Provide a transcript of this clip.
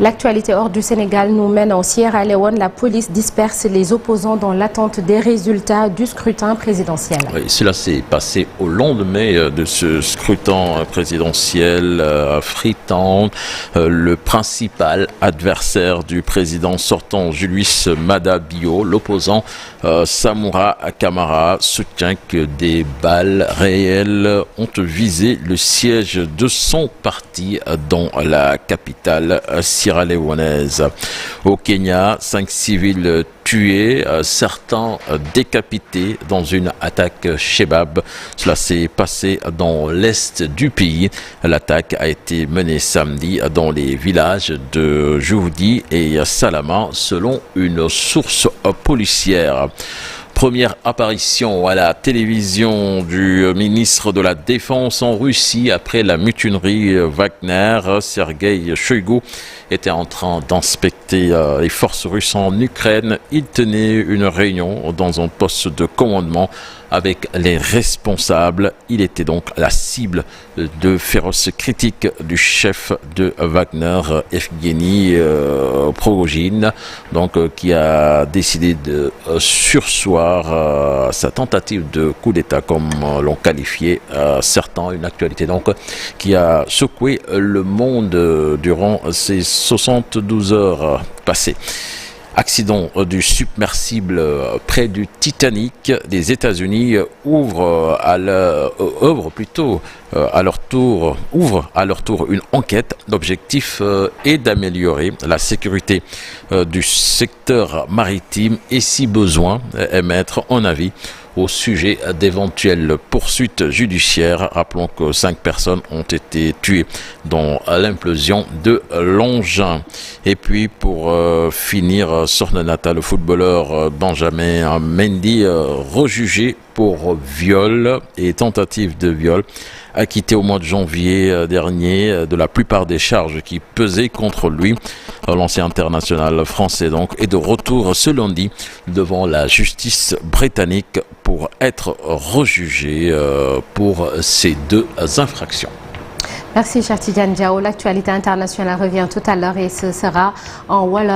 L'actualité hors du Sénégal nous mène en Sierra Leone. La police disperse les opposants dans l'attente des résultats du scrutin présidentiel. Oui, cela s'est passé au lendemain de ce scrutin présidentiel à Freetown. Le principal adversaire du président sortant, Julius Maada Bio, l'opposant Samura Kamara, soutient que des balles réelles ont visé le siège de son parti dans la capitale sierra-léonaise. Au Kenya, 5 civils tués, certains décapités dans une attaque Shebab. Cela s'est passé dans l'est du pays. L'attaque a été menée samedi dans les villages de Joudi et Salama, selon une source policière. Première apparition à la télévision du ministre de la Défense en Russie après la mutinerie Wagner. Sergueï Shoïgu était en train d'inspecter les forces russes en Ukraine. Il tenait une réunion dans un poste de commandement avec les responsables. Il était donc la cible de féroces critiques du chef de Wagner, Evgeny Prigojine, qui a décidé de surseoir sa tentative de coup d'État, comme l'ont qualifié certains. Une actualité qui a secoué le monde durant ces 72 heures passées. Accident du submersible près du Titanic. Les États-Unis ouvrent à leur tour une enquête. L'objectif est d'améliorer la sécurité du secteur maritime et, si besoin, émettre un avis au sujet d'éventuelles poursuites judiciaires. Rappelons que 5 personnes ont été tuées dans l'implosion de l'engin. Et puis pour finir, Sornanata, le footballeur Benjamin Mendy, rejugé pour viol et tentative de viol, acquitté au mois de janvier dernier de la plupart des charges qui pesaient contre lui. L'ancien international français est de retour ce lundi devant la justice britannique pour être rejugé pour ces 2 infractions. Merci, cher Tidiane Diao. L'actualité internationale revient tout à l'heure et ce sera en Wolof.